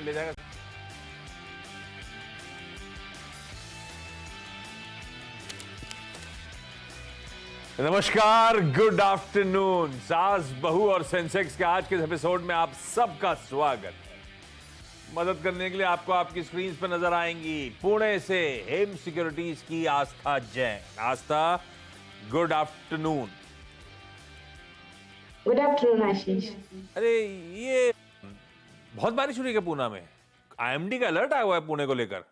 में ले जाएगा। नमस्कार, गुड आफ्टरनून। सास, बहू और सेंसेक्स के आज के एपिसोड में आप सबका स्वागत है। मदद करने के लिए आपको आपकी स्क्रीन पर नजर आएंगी पुणे से हेम सिक्योरिटीज की आस्था जैन। आस्था, गुड आफ्टरनून। गुड आफ्टरनून आशीष। अरे ये बहुत बारिश हो रही है पुणे में। आईएमडी का अलर्ट आया हुआ है पुणे को लेकर।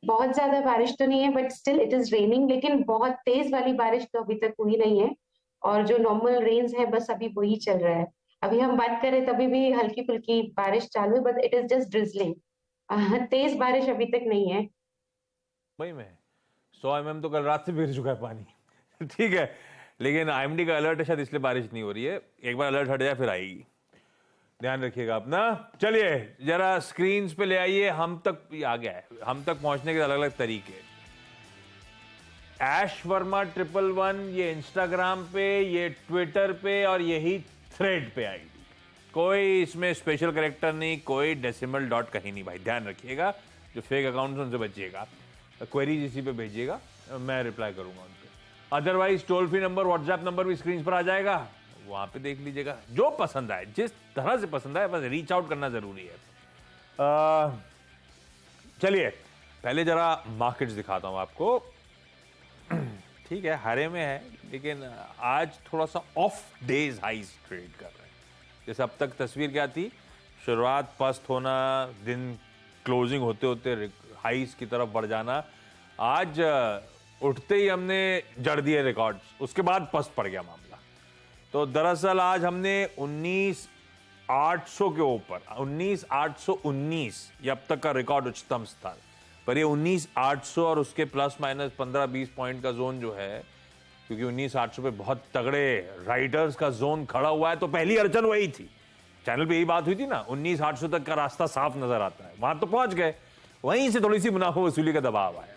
बहुत ज्यादा बारिश तो नहीं है but still it is raining, लेकिन बहुत तेज वाली बारिश तो अभी तक हुई नहीं है और जो नॉर्मल रेन्स है बस अभी वही चल रहा है। अभी हम बात करें तभी भी हल्की फुल्की बारिश चालू है but it is just drizzling. तेज बारिश अभी तक नहीं है। वही में 100 mm तो कल रात से गिर चुका है पानी। ठीक है, लेकिन आईएमडी का अलर्ट है, शायद इसलिए बारिश नहीं हो रही है। एक बार अलर्ट हट जाए फिर आएगी, ध्यान रखिएगा अपना। चलिए जरा स्क्रीन पे ले आइए। हम तक आ गया है, हम तक पहुंचने के अलग अलग तरीके। ऐश वर्मा 111 ये इंस्टाग्राम पे, ये ट्विटर पे और यही थ्रेड पे आईडी। कोई इसमें स्पेशल कैरेक्टर नहीं, कोई डेसिमल डॉट कहीं नहीं भाई, ध्यान रखिएगा। जो फेक अकाउंट उनसे बचिएगा, क्वेरीज इसी पे भेजिएगा, मैं रिप्लाई करूंगा उन पे। Otherwise toll free number, WhatsApp number भी स्क्रीन पर आ जाएगा, वहां पे देख लीजिएगा। जो पसंद आए, जिस तरह से पसंद आए, बस रीच आउट करना जरूरी है। चलिए पहले जरा मार्केट्स दिखाता हूं आपको। ठीक है, हरे में है, लेकिन आज थोड़ा सा ऑफ डेज हाइज ट्रेड कर रहे हैं। जैसे अब तक तस्वीर क्या थी, शुरुआत पस्त होना, दिन क्लोजिंग होते होते हाइज की तरफ बढ़ जाना। आज उठते ही हमने जड़ दिए रिकॉर्ड्स, उसके बाद पस्त पड़ गया मामला। तो दरअसल आज हमने 19,800 के ऊपर 19,819 ये अब तक का रिकॉर्ड उच्चतम स्तर, पर ये 19,800 और उसके प्लस माइनस 15-20 पॉइंट का जोन जो है, क्योंकि 19,800 पे बहुत तगड़े राइडर्स का जोन खड़ा हुआ है, तो पहली अड़चन वही थी। चैनल पे यही बात हुई थी ना, 19,800 तक का रास्ता साफ नजर आता है, वहां तो पहुंच गए, वहीं से थोड़ी सी मुनाफा वसूली का दबाव आया है।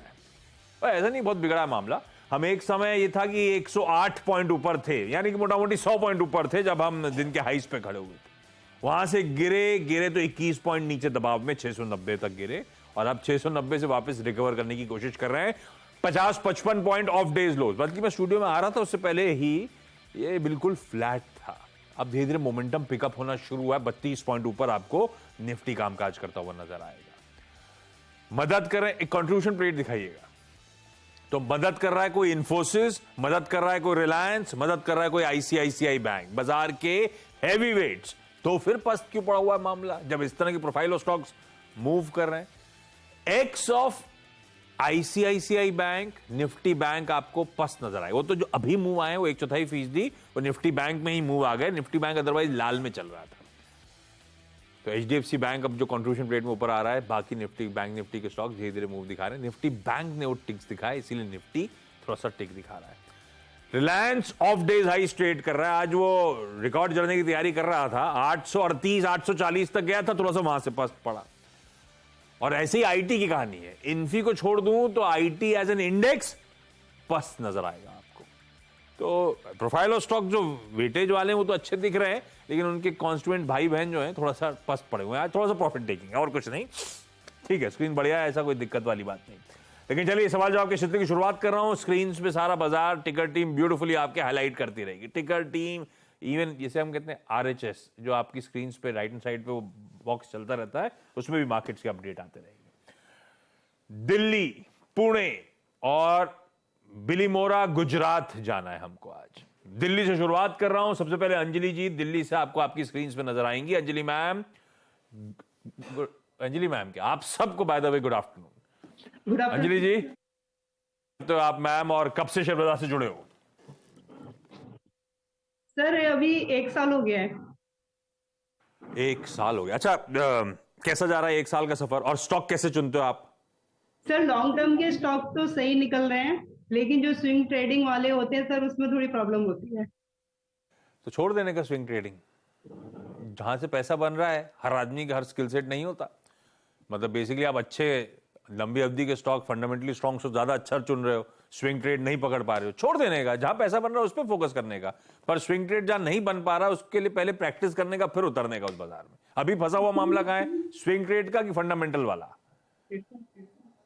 और ऐसा नहीं बहुत बिगड़ा मामला। हम एक समय ये था कि 108 पॉइंट ऊपर थे, यानी कि मोटा मोटी 100 पॉइंट ऊपर थे जब हम दिन के हाइस पे खड़े हुए थे। वहां से गिरे तो 21 पॉइंट नीचे दबाव में 690 तक गिरे, और अब 690 से वापस रिकवर करने की कोशिश कर रहे हैं। 50-55 पॉइंट ऑफ डेज लोज। बल्कि मैं स्टूडियो में आ रहा था उससे पहले ही ये बिल्कुल फ्लैट था। अब धीरे धीरे मोमेंटम पिकअप होना शुरू हुआ है। 32 पॉइंट ऊपर आपको निफ्टी कामकाज करता हुआ नजर आएगा। मदद करें, एक कंट्रीब्यूशन प्लेट दिखाइएगा। तो मदद कर रहा है कोई इन्फोसिस, मदद कर रहा है कोई रिलायंस, मदद कर रहा है कोई आईसीआईसीआई बैंक, बाजार के हैवी वेट्स। तो फिर पस्त क्यों पड़ा हुआ है मामला, जब इस तरह की प्रोफाइल ऑफ स्टॉक्स मूव कर रहे हैं। X of ICICI bank, Nifty bank आपको पस्त नजर आए। वो तो जो अभी मूव आए वो 1/4% वो निफ्टी बैंक में ही मूव आ गए। निफ्टी बैंक अदरवाइज लाल में चल रहा था। तो एचडीएफसी बैंक अब जो कंट्रीब्यूशन रेट में ऊपर आ रहा है, बाकी निफ्टी बैंक निफ्टी के स्टॉक धीरे धीरे मूव दिखा रहे हैं। निफ्टी बैंक ने वो टिक्स दिखाया, इसीलिए निफ्टी थोड़ा सा टिक दिखा रहा है। Reliance of days high trade कर रहा है। आज वो रिकॉर्ड जड़ने की तैयारी कर रहा था, 838 840 तक गया था, थोड़ा सा वहां से पस्त पड़ा। और ऐसे ही आईटी की कहानी है। इन्फी को छोड़ दूं तो आईटी एज एन इंडेक्स पस्त नजर आएगा आपको। तो प्रोफाइल ऑफ स्टॉक जो वेटेज वाले हैं वो तो अच्छे दिख रहे हैं, लेकिन उनके कॉन्स्टिट्यूएंट भाई बहन जो हैं थोड़ा सा पस्त पड़े हुए हैं। आज थोड़ा सा प्रॉफिट टेकिंग है और कुछ नहीं। ठीक है, स्क्रीन बढ़िया है, ऐसा कोई दिक्कत वाली बात नहीं। लेकिन चलिए सवाल जवाब के क्षेत्र की शुरुआत कर रहा हूं। स्क्रीन पे सारा बाजार, टिकर टीम ब्यूटीफुली आपके हाईलाइट करती रहेगी। टिकर टीम, इवन जैसे हम कहते हैं आरएचएस, जो आपकी स्क्रीन पे राइट हैंड साइड पे वो बॉक्स चलता रहता है, उसमें भी मार्केट्स के अपडेट आते रहेंगे। दिल्ली, पुणे और बिलीमोरा गुजरात जाना है हमको आज। दिल्ली से शुरुआत कर रहा हूं। सबसे पहले अंजलि जी दिल्ली से आपको आपकी स्क्रीन पे नजर आएंगी। अंजलि मैम, अंजलि मैम क्या, आप सबको by the way good afternoon. Anjali ji, तो आप मैम और कब से शेयर बाजार से जुड़े हो? सर अभी 1 साल हो गया है। 1 साल हो गया, अच्छा। कैसा जा रहा है 1 साल का सफर, और स्टॉक कैसे चुनते हो आप? सर लॉन्ग टर्म के स्टॉक तो सही निकल रहे हैं, लेकिन जो स्विंग ट्रेडिंग वाले होते हैं सर, उसमें थोड़ी प्रॉब्लम होती है। तो छोड़ देने का स्विंग ट्रेडिंग। जहां से पैसा बन रहा है, हर आदमी का हर स्किल सेट नहीं होता। मतलब बेसिकली आप अच्छे लंबी अवधि के स्टॉक, फंडामेंटली स्ट्रॉन्ग स्टॉक ज्यादा अच्छा चुन रहे हो, स्विंग ट्रेड नहीं पकड़ पा रहे हो, छोड़ देने का। जहां पैसा बन रहा है उस पर फोकस करने का। पर स्विंग ट्रेड जहां नहीं बन पा रहा उसके लिए पहले प्रैक्टिस करने का, फिर उतरने का उस बाजार में। अभी फंसा हुआ मामला कहाँ है, स्विंग ट्रेड का कि फंडामेंटल वाला?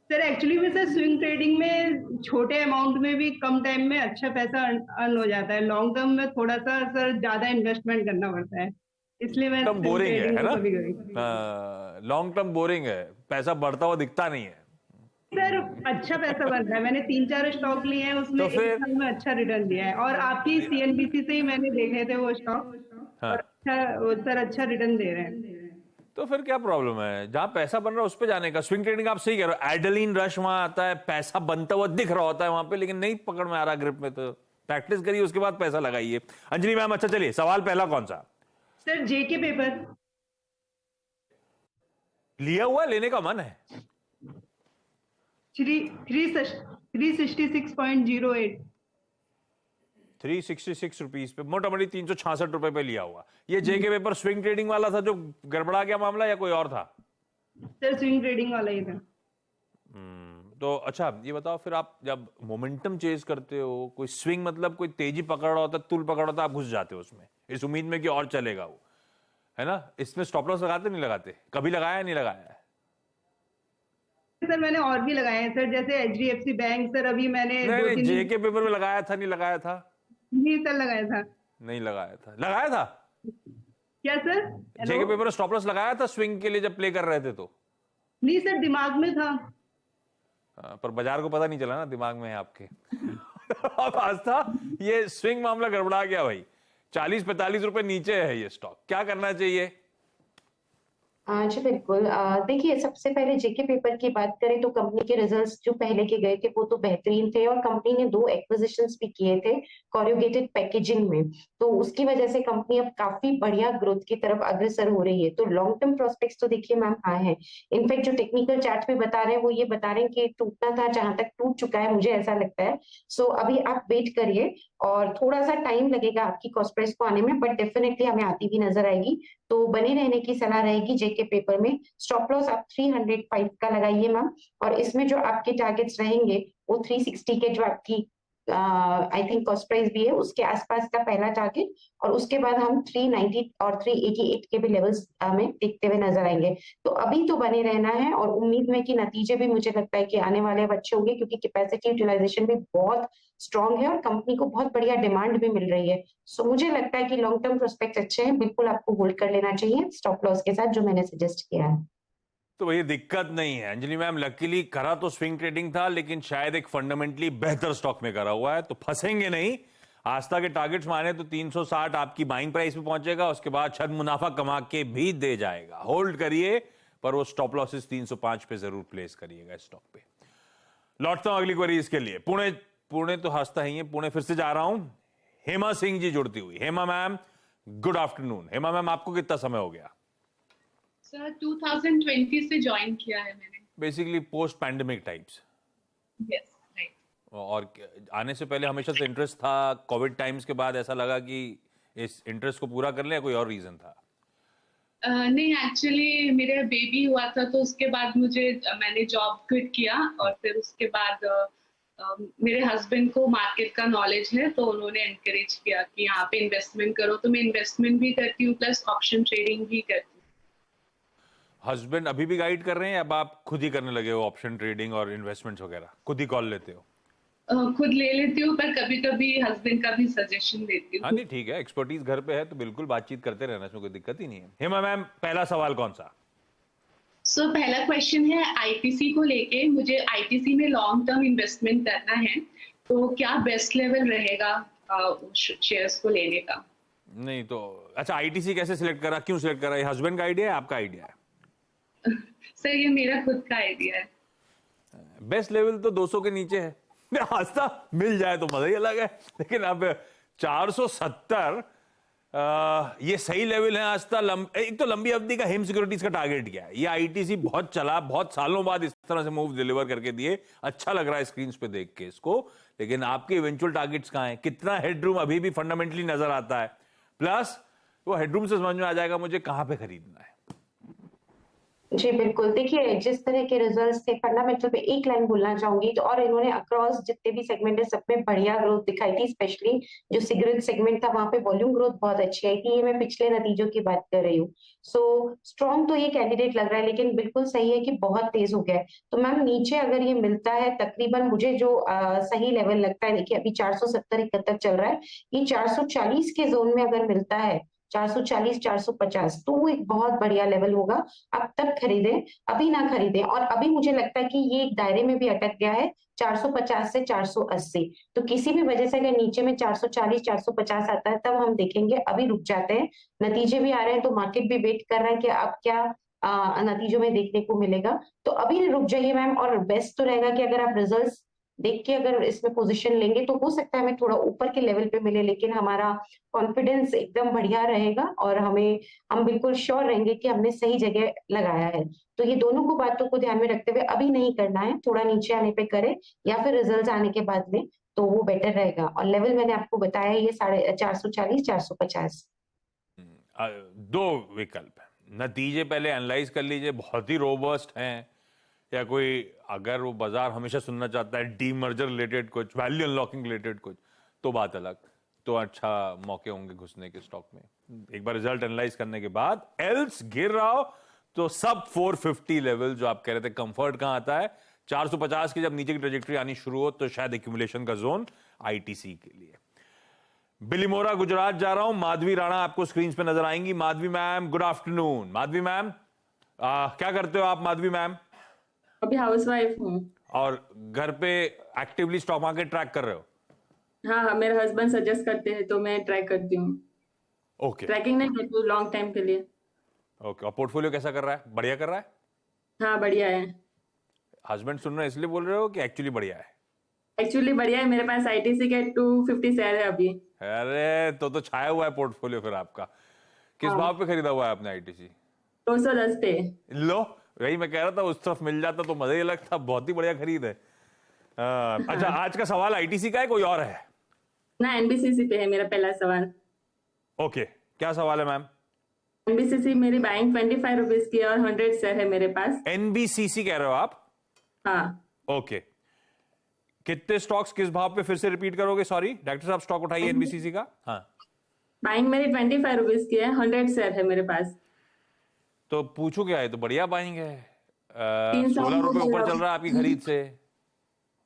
सर एक्चुअली में सर स्विंग ट्रेडिंग में छोटे अमाउंट में भी कम टाइम में अच्छा पैसा अर्न हो जाता है, लॉन्ग टर्म में थोड़ा सा सर ज्यादा इन्वेस्टमेंट करना पड़ता है, इसलिए मैं टर्म स्विंग बोरिंग है ट्रेडिंग ना? को कभी कभी लॉन्ग टर्म बोरिंग है, पैसा बढ़ता हुआ दिखता नहीं है। सर अच्छा पैसा बनता है, मैंने 3-4 स्टॉक लिए हैं, उसमें तो एक फिर साल में अच्छा रिटर्न दिया है, और आपकी सीएनबीसी से ही मैंने देखे थे वो स्टॉक, हाँ, और अच्छा सर अच्छा रिटर्न दे रहे हैं। तो फिर क्या प्रॉब्लम है? जहां पैसा बन रहा है उस पे जाने का। स्विंग ट्रेडिंग आप सही कह रहे हो, एडलिन रश वहां आता है, पैसा बनता हुआ दिख रहा होता है वहां पे, लेकिन नहीं पकड़ में आ रहा ग्रिप में, तो प्रैक्टिस करिए, उसके बाद पैसा लगाइए। अंजलि मैम, अच्छा चलिए, सवाल पहला कौन सा? सर जेके पेपर लिया हुआ है, लेने का मन है? 366.08 366 रुपीज पे, मोटा मोटी 366 रुपए पे लिया हुआ। ये जेके पेपर स्विंग ट्रेडिंग वाला था जो गड़बड़ा गया मामला, या कोई और था? सर स्विंग ट्रेडिंग वाला ही था। तो अच्छा ये बताओ, फिर आप जब मोमेंटम चेज करते हो, कोई स्विंग मतलब कोई तेजी पकड़ रहा होता है, तुल पकड़ रहा होता है, आप घुस जाते हो उसमें इस उम्मीद में कि और चलेगा वो, है ना? इसमें स्टॉप लॉस लगाते नहीं लगाते? कभी लगाया नहीं लगाया है? सर मैंने और भी लगाए हैं सर, जैसे एचडीएफसी बैंक, सर अभी मैंने नहीं 2-3 दिन जेके पेपर में लगाया था, नहीं लगाया था? नहीं सर लगाया था। नहीं लगाया था, लगाया था? क्या सर? जेके हेलो? पेपर में स्टॉप लॉस लगाया था स्विंग के लिए जब प्ले कर रहे थे तो? नहीं सर दिमाग में था। पर बाजार को पता नहीं चला ना दिमाग में है आपके। अब आस्था, ये स्विंग मामला गड़बड़ा गया भाई, 40-45 रुपए नीचे है ये स्टॉक, क्या करना चाहिए? जी बिल्कुल। देखिए, सबसे पहले जेके पेपर की बात करें तो कंपनी के रिजल्ट्स जो पहले के गए थे वो तो बेहतरीन थे, और कंपनी ने 2 एक्विजिशंस भी किए थे कोरुगेटेड पैकेजिंग में, तो उसकी वजह से कंपनी अब काफी बढ़िया ग्रोथ की तरफ अग्रसर हो रही है। तो लॉन्ग टर्म प्रोस्पेक्ट्स तो देखिए मैम हाई है। इनफैक्ट जो टेक्निकल चार्ट पे बता रहे हैं वो ये बता रहे हैं कि टूटना था, जहां तक टूट चुका है, मुझे ऐसा लगता है। सो अभी आप वेट करिए, और थोड़ा सा टाइम लगेगा आपकी कॉस्ट प्राइस को आने में, बट डेफिनेटली हमें आती भी नजर आएगी। तो बने रहने की सलाह रहेगी जेके पेपर में। स्टॉप लॉस आप 305 का लगाइए मैम, और इसमें जो आपके टारगेट्स रहेंगे वो 360 के, जो आपकी आई थिंक कॉस्ट प्राइस भी है, उसके आसपास का पहला टारगेट, और उसके बाद हम 390 और 388 के भी लेवल्स हमें देखते हुए नजर आएंगे। तो अभी तो बने रहना है, और उम्मीद में कि नतीजे भी मुझे लगता है कि आने वाले अब अच्छे होंगे, क्योंकि कैपेसिटी यूटिलाइजेशन भी बहुत स्ट्रांग है और कंपनी को बहुत बढ़िया डिमांड भी मिल रही है। सो मुझे लगता है कि लॉन्ग टर्म प्रोस्पेक्ट अच्छे हैं, बिल्कुल आपको होल्ड कर लेना चाहिए स्टॉप लॉस के साथ, जो मैंने सजेस्ट किया है। तो भैया दिक्कत नहीं है अंजलि मैम, लकीली करा तो स्विंग ट्रेडिंग था, लेकिन शायद एक फंडामेंटली बेहतर स्टॉक में करा हुआ है, तो फंसेंगे नहीं। आस्था के टारगेट्स माने तो 360 आपकी बाइंग प्राइस पे पहुंचेगा, उसके बाद छद मुनाफा कमा के भी दे जाएगा। होल्ड करिए, पर वो स्टॉप लॉसेस 305 पे जरूर प्लेस करिएगा स्टॉक पे। लौटता हूं अगली क्वेरी इसके लिए। पुणे तो हंसता ही है, पुणे फिर से जा रहा हूं। हेमा सिंह जी जुड़ती हुई। Hema ma'am, good afternoon. Hema ma'am, आपको कितना समय हो गया? सर 2020 से ज्वाइन किया है मैंने। Basically post pandemic types. Yes right. और आने से पहले हमेशा से इंटरेस्ट था, कोविड टाइम्स के बाद ऐसा लगा कि इस इंटरेस्ट को पूरा कर लें, कोई और रीजन था? नहीं एक्चुअली मेरा बेबी हुआ था, तो उसके बाद मैंने जॉब क्विट किया, और फिर उसके बाद मेरे हस्बैंड को मार्केट का नॉलेज है, तो उन्होंने एनकरेज किया कि यहाँ पे इन्वेस्टमेंट करो, तो मैं इन्वेस्टमेंट भी करती हूँ प्लस ऑप्शन ट्रेडिंग भी करती हूँ। हस्बैंड अभी भी गाइड कर रहे हैं, अब आप खुद ही करने लगे हो ऑप्शन ट्रेडिंग और इन्वेस्टमेंट्स वगैरह, खुद ही कॉल लेते हो? खुद ले लेती हूँ, पर कभी कभी हस्बैंड का भी सजेशन देती हाँ हूँ। नहीं ठीक है, एक्सपर्टीज घर पे है तो बिल्कुल बातचीत करते रहना, इसमें कोई दिक्कत ही नहीं है। हेमा मैम, पहला सवाल कौन सा? सो पहला क्वेश्चन है आईटीसी को लेके। मुझे आईटीसी में लॉन्ग टर्म इन्वेस्टमेंट करना है, तो क्या बेस्ट लेवल रहेगा शेयर्स को लेने का? नहीं तो अच्छा, आईटीसी कैसे सिलेक्ट करा, क्यों सिलेक्ट करा? ये हस्बैंड का आइडिया है, आपका आइडिया है? सर ये मेरा खुद का आइडिया है। बेस्ट लेवल तो 200 के नीचे है। आस्था मिल जाए तो मजा ही अलग है, लेकिन अब 470 ये सही लेवल है। आस्था एक तो लंबी अवधि का हिम सिक्योरिटीज का टारगेट क्या है? ये आईटीसी बहुत चला, बहुत सालों बाद इस तरह से मूव डिलीवर करके दिए, अच्छा लग रहा है स्क्रीन पे देख के इसको, लेकिन आपके इवेंचुअल टारगेट्स कहां है? कितना हेडरूम अभी भी फंडामेंटली नजर आता है, प्लस वो हेडरूम से समझ में आ जाएगा मुझे कहां पे खरीदना है। जी, बिल्कुल। देखिए, जिस तरह के रिज़ल्ट्स थे फंडामेंटल पे एक लाइन बोलना चाहूँगी तो और इन्होंने अक्रॉस जितने भी सेगमेंट है सब में बढ़िया ग्रोथ दिखाई थी, स्पेशली जो सिगरेट सेगमेंट था वहाँ पे वॉल्यूम ग्रोथ बहुत अच्छी आई थी। ये मैं पिछले नतीजों की बात कर रही हूँ। सो स्ट्रॉन्ग तो ये कैंडिडेट लग रहा है लेकिन बिल्कुल सही है कि बहुत तेज़ हो गया है। तो मैम नीचे अगर ये मिलता है तकरीबन मुझे जो सही लेवल लगता है, देखिए अभी 470-71 चल रहा है। ये 440 के ज़ोन में अगर मिलता है, 440-450 तो वो एक बहुत बढ़िया लेवल होगा। आप तब खरीदें, अभी ना खरीदें। और अभी मुझे लगता है कि ये एक दायरे में भी अटक गया है 450 से 480। तो किसी भी वजह से अगर नीचे में 440 450 आता है तब हम देखेंगे, अभी रुक जाते हैं। नतीजे भी आ रहे हैं तो मार्केट भी वेट कर रहा है कि अब क्या नतीजों में देखने को मिलेगा। तो अभी रुक जाइए मैम। और बेस्ट तो रहेगा कि अगर आप रिजल्ट्स देख के अगर इसमें पोजीशन लेंगे तो हो सकता है हमें थोड़ा ऊपर के लेवल पे मिले, लेकिन हमारा कॉन्फिडेंस एकदम बढ़िया रहेगा और हम बिल्कुल श्योर रहेंगे कि हमने सही जगह लगाया है। तो ये दोनों को बातों को ध्यान में रखते हुए अभी नहीं करना है, थोड़ा नीचे आने पे करें या फिर रिजल्ट आने के बाद में, तो वो बेटर रहेगा। और लेवल मैंने आपको बताया ये 440 450। दो विकल्प हैं, नतीजे पहले एनालाइज कर लीजिए, बहुत ही रोबस्ट हैं, या कोई अगर वो बाजार हमेशा सुनना चाहता है डीमर्जर रिलेटेड कुछ, वैल्यू अनलॉकिंग रिलेटेड कुछ, तो बात अलग, तो अच्छा मौके होंगे घुसने के स्टॉक में एक बार रिजल्ट एनालाइज करने के बाद। एल्स गिर रहा हो तो सब 450 लेवल जो आप कह रहे थे कंफर्ट कहां आता है, 450 की जब नीचे की ट्रेजेक्टरी आनी शुरू हो तो शायद एक्यूमुलेशन का जोन आईटीसी के लिए। बिलीमोरा गुजरात जा रहा हूं, माधवी राणा आपको स्क्रीन पे नजर आएंगी। Madhavi ma'am good afternoon. Madhavi ma'am क्या करते हो आप माधवी मैम? अभी हाउसवाइफ हूँ। और घर पे एक्टिवली स्टॉक मार्केट ट्रैक कर रहे हो? हाँ हाँ, मेरे हस्बैंड सजेस्ट करते हैं तो मैं ट्राई करती हूँ। ओके ट्रैकिंग नहीं करती हूँ लॉन्ग टाइम के लिए। ओके। और पोर्टफोलियो कैसा कर रहा है? बढ़िया कर रहा है? हाँ बढ़िया है। हस्बैंड सुन रहे हैं इसलिए बोल रहे हो कि एक्चुअली बढ़िया है? एक्चुअली बढ़िया है, मेरे पास आईटीसी के 250 शेयर है अभी। अरे तो छाया हुआ है पोर्टफोलियो फिर आपका। किस हाँ। भाव पे खरीदा हुआ है आपने आईटीसी? 210 पे। लो, वही मैं कह रहा था, उस तरफ मिल जाता तो मजा ही अलग था। बहुत ही बढ़िया खरीद है। अच्छा, आज का सवाल आईटीसी का है कोई और है? ना, एनबीसीसी पे है मेरा पहला सवाल। ओके, क्या सवाल है मैम? एनबीसीसी मेरी बाइंग 25 रुपीज की है और 100 शेयर है मेरे पास। एनबीसीसी कह रहे हो आप? हाँ। ओके, कितने स्टॉक्स किस भाव पे फिर से रिपीट करोगे? सॉरी डॉक्टर साहब, स्टॉक उठाइए एनबीसीसी का। हाँ, बाइंग मेरी 25 रुपीज की है, 100 शेयर है मेरे पास। तो पूछो क्या है, तो बढ़िया बाइंग है। 3 साल 16 हो रुपए गए ऊपर अब। चल रहा है आपकी खरीद से।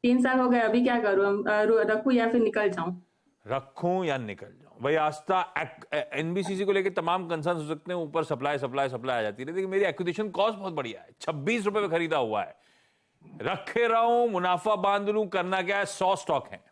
3 साल हो गए, अभी क्या करूँ? रखूँ या फिर निकल जाऊं? रखूं या निकल जाऊं? भाई आस्था एनबीसीसी को लेकर तमाम कंसर्न हो सकते हैं, ऊपर सप्लाई सप्लाई सप्लाई आ जाती है, लेकिन मेरी एक्विजिशन कॉस्ट बहुत बढ़िया है, 26 रुपए में खरीदा हुआ है। रखे रहूं, मुनाफा बांध लूं, करना क्या है? 100 स्टॉक हैं।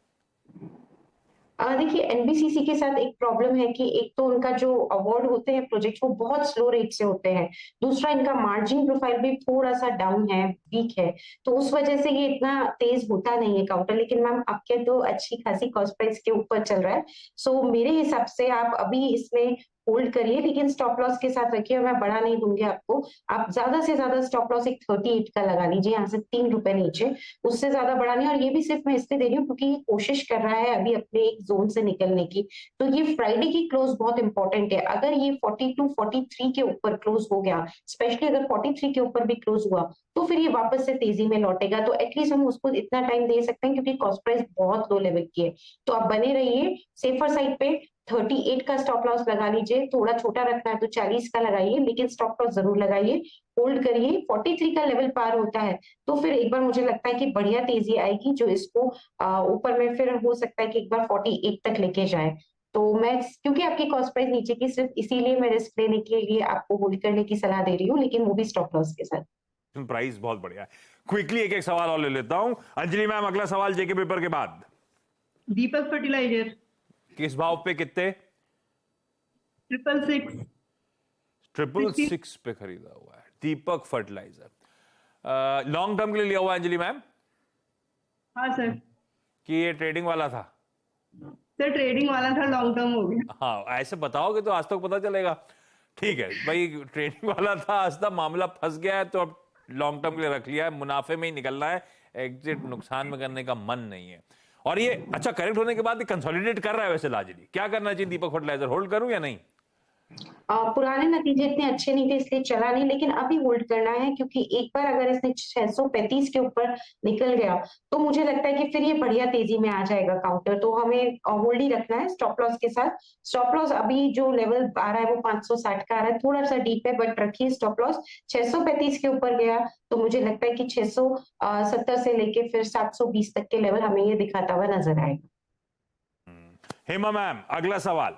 देखिए, एनबीसीसी के साथ एक प्रॉब्लम है कि एक तो उनका जो अवार्ड होते हैं प्रोजेक्ट वो बहुत स्लो रेट से होते हैं। दूसरा, इनका मार्जिन प्रोफाइल भी थोड़ा सा डाउन है, वीक है। तो उस वजह से ये इतना तेज होता नहीं है काउंटर। लेकिन मैम आपके तो अच्छी खासी कॉस्ट प्राइस के ऊपर चल रहा है। सो मेरे हिसाब से आप अभी इसमें होल्ड करिए, लेकिन स्टॉप लॉस के साथ रखिए। मैं बढ़ा नहीं दूंगी आपको। आप ज्यादा से ज्यादा स्टॉप लॉस एक 38 का लगा लीजिए, यहाँ से 3 रुपए नीचे। उससे ज्यादा बढ़ा नहीं। और ये भी सिर्फ मैं इसलिए दे रही हूँ क्योंकि ये कोशिश कर रहा है अभी अपने एक जोन से निकलने की। तो ये फ्राइडे की क्लोज बहुत इंपॉर्टेंट है। अगर ये 42 43 के ऊपर क्लोज हो गया, स्पेशली अगर 43 के ऊपर भी क्लोज हुआ, तो फिर ये वापस से तेजी में लौटेगा। तो एटलीस्ट हम उसको इतना टाइम दे सकते हैं क्योंकि कॉस्ट प्राइस बहुत लो लेवल की है। तो आप बने रहिए सेफर साइड पे। 38 का स्टॉप लॉस लगा लीजिए। थोड़ा छोटा रखना है तो 40 का लगाइए, लेकिन स्टॉप लॉस जरूर लगाइए। होल्ड करिए। 43 का लेवल पार होता है तो फिर एक बार मुझे लगता है कि बढ़िया तेजी आएगी जो इसको ऊपर में फिर हो सकता है कि एक बार 48 तक लेके जाए। तो मैं, क्योंकि आपकी कॉस्ट प्राइस नीचे की, सिर्फ इसीलिए मैं रिस्क लेने के लिए आपको होल्ड करने की सलाह दे रही हूँ, लेकिन वो भी स्टॉप लॉस के साथ। प्राइस बहुत बढ़िया है। क्विकली एक एक सवाल और ले लेता हूं। अंजलि मैम, अगला सवाल जेके पेपर के बाद। दीपक फर्टिलाइजर किस भाव पे, कितने? 666 666 पे खरीदा हुआ है दीपक फर्टिलाइजर। लॉन्ग टर्म के लिए लिया हुआ है अंजलि मैम? हाँ सर। कि ये ट्रेडिंग वाला था? सर ट्रेडिंग वाला था, लॉन्ग टर्म हो गया। हाँ, ऐसे बताओगे तो आज तक पता चलेगा। ठीक है भाई, ट्रेडिंग वाला था, आज तक मामला फंस गया है तो अब लॉन्ग टर्म के लिए रख लिया है, मुनाफे में ही निकलना है, एग्जिट नुकसान में करने का मन नहीं है। और ये अच्छा करेक्ट होने के बाद कंसोलिडेट कर रहा है वैसे लाजली। क्या करना चाहिए दीपक फर्टिलाइजर, होल्ड करूं या नहीं? पुराने नतीजे इतने अच्छे नहीं थे इसलिए चला नहीं, लेकिन अभी होल्ड करना है क्योंकि एक बार अगर इसने 635 के ऊपर निकल गया तो मुझे लगता है कि फिर ये बढ़िया तेजी में आ जाएगा काउंटर, तो हमें होल्ड ही रखना है स्टॉप लॉस के साथ। स्टॉप लॉस अभी जो लेवल आ रहा है वो 560 का आ रहा है, थोड़ा सा डीप है बट रखिए स्टॉप लॉस। 635 के ऊपर गया तो मुझे लगता है कि 670 से लेके फिर 720 तक के लेवल हमें ये दिखाता हुआ नजर आएगा। हेमा मैम, अगला सवाल।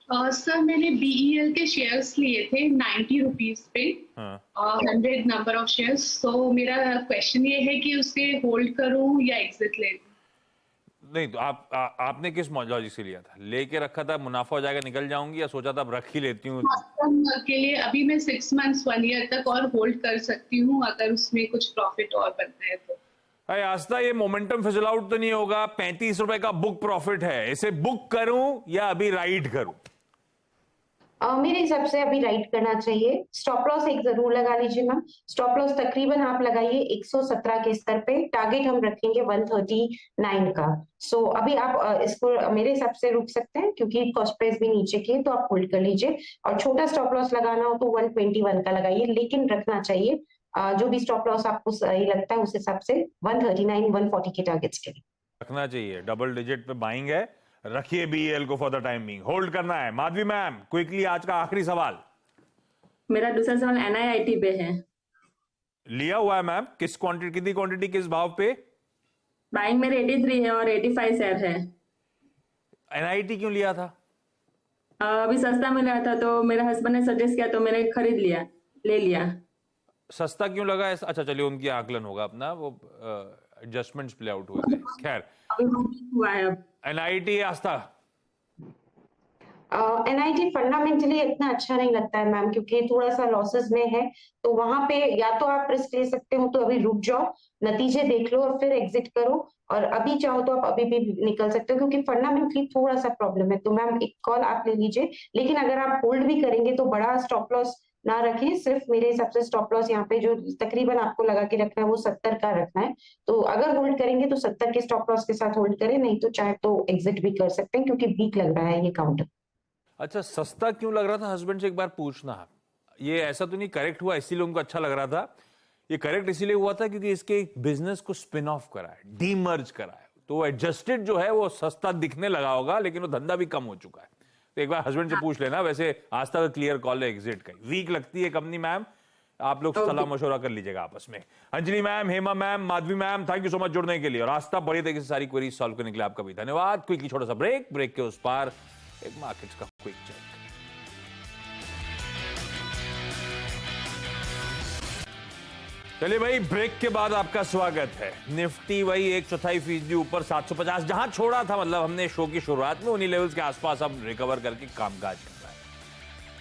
सर मैंने BEL के शेयर्स लिए थे 90 रुपीज पे, 100 नंबर ऑफ शेयर्स। तो मेरा क्वेश्चन ये है कि उसे होल्ड करूं या एग्जिट ले लूं? नहीं तो आपने किस लॉजिक से लिया था? लेके रखा था मुनाफा हो जाएगा निकल जाऊंगी, या सोचा था अब रख ही लेती हूँ? के लिए अभी मैं 6 मंथ्स 1 ईयर तक और होल्ड कर सकती हूँ अगर उसमें कुछ प्रॉफिट और बनता है तो। अरे आस्था, ये मोमेंटम फिजल आउट तो नहीं होगा? 35 रुपए का बुक प्रॉफिट है, इसे बुक करूं या अभी राइड करूं? मेरे हिसाब से अभी राइट करना चाहिए। स्टॉप लॉस एक जरूर लगा लीजिए मैम। स्टॉप लॉस तकरीबन आप लगाइए 117 के स्तर पे, टारगेट हम रखेंगे 139 का। सो अभी आप इसको मेरे हिसाब से रुक सकते हैं क्योंकि कॉस्ट प्राइस भी नीचे की है, तो आप होल्ड कर लीजिए। और छोटा स्टॉप लॉस लगाना हो तो 121 का लगाइए, लेकिन रखना चाहिए जो भी स्टॉप लॉस आपको सही लगता है उस हिसाब से 139 140 के टारगेट्स के लिए रखना चाहिए। डबल डिजिट पे बाइंग है, रखिए BEL को for the time being, hold करना है। माधवी मैम, क्विकली आज का आखिरी सवाल। मेरा दूसरा सवाल NIIT पे है। लिया हुआ है मैम, किस क्वांटिटी, कितनी क्वांटिटी, किस भाव पे? बाइंग मेरे 83 है और 85 शेयर है। NIT क्यों लिया था? अभी सस्ता मिला था तो मेरे हस्बैंड ने सजेस्ट किया तो मैंने खरीद लिया, ले लिया। सस्ता क्यों लगा ऐसा? अच्छा चलिए, उनकी आकलन होगा अपना, वो एडजस्टमेंट्स प्ले आउट हुए थे। खैर, अभी हुआ है अब। NIT आस्था? NIT फंडामेंटली इतना अच्छा नहीं लगता है मैम, क्योंकि थोड़ा सा लॉसेस में है, तो वहां पे या तो आप रिस्क ले सकते हो तो अभी रुक जाओ, नतीजे देख लो और फिर एग्जिट करो, और अभी चाहो तो आप अभी भी निकल सकते हो क्योंकि फंडामेंटली थोड़ा सा प्रॉब्लम है। तो मैम एक कॉल आप ले लीजिए, लेकिन अगर आप होल्ड भी करेंगे तो बड़ा स्टॉप लॉस ना रखें। सिर्फ मेरे हिसाब से स्टॉप लॉस यहाँ पे जो तकरीबन आपको लगा के रखना है वो 70 का रखना है। तो अगर होल्ड करेंगे तो 70 के स्टॉप लॉस के साथ होल्ड करें, नहीं तो चाहे तो एग्जिट भी कर सकते हैं क्योंकि वीक लग रहा है ये काउंटर। अच्छा, सस्ता क्यों लग रहा था? हस्बैंड से एक बार पूछना। ये ऐसा तो नहीं करेक्ट हुआ इसीलिए उनको अच्छा लग रहा था? ये करेक्ट इसीलिए हुआ था क्योंकि इसके बिजनेस को स्पिन ऑफ करा है, डीमर्ज करा है, तो एडजस्टेड जो है वो सस्ता दिखने लगा होगा, लेकिन वो धंधा भी कम हो चुका है। तो एक बार हस्बैंड से पूछ लेना। वैसे आज तक क्लियर कॉल है एग्जिट का। वीक लगती है कंपनी मैम, आप लोग सलाह मशवरा कर लीजिएगा आपस में। Anjali ma'am, Hema ma'am, Madhavi ma'am, thank you so much जुड़ने के लिए, और आस्था बड़ी तरीके से सारी क्वेरीज सॉल्व करने के लिए आपका भी धन्यवाद। क्विकली छोटा सा ब्रेक के उस पार एक मार्केट्स का क्विक चेक। चलिए भाई, ब्रेक के बाद आपका स्वागत है। निफ्टी वही 1/4% ऊपर 750 जहां छोड़ा था, मतलब हमने शो की शुरुआत में उन्हीं लेवल्स के आसपास अब रिकवर करके कामकाज कर रहा है।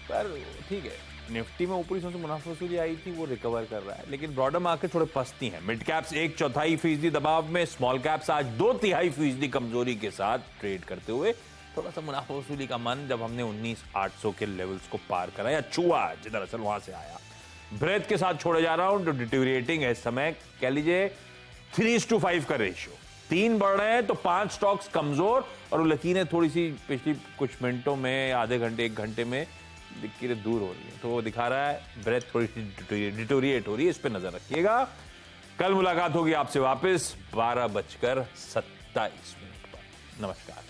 पर ठीक है, निफ्टी में ऊपरी से मुनाफा वसूली आई थी, वो रिकवर कर रहा है, लेकिन ब्रॉडर मार्केट थोड़े पस्ती हैं। मिड कैप्स 1/4% दबाव में, स्मॉल कैप्स आज 2/3% कमजोरी के साथ ट्रेड करते हुए। थोड़ा सा मुनाफा वसूली का मन जब हमने 19,800 के लेवल्स को पार करा या छुआ, दरअसल वहां से आया। ब्रेथ के साथ छोड़े जा रहा हूं, तो डिटोरिएटिंग है इस समय, कह लीजिए 3:5 का रेशियो। 3 बढ़ रहे हैं तो 5 स्टॉक्स कमजोर, और लकीरें थोड़ी सी पिछली कुछ मिनटों में, आधे घंटे 1 घंटे में लकीरें दूर हो रही है, तो वो दिखा रहा है ब्रेथ थोड़ी सी डिटोरिएट हो रही है। इस पर नजर रखिएगा। कल मुलाकात होगी आपसे वापस 12:27 पर। नमस्कार।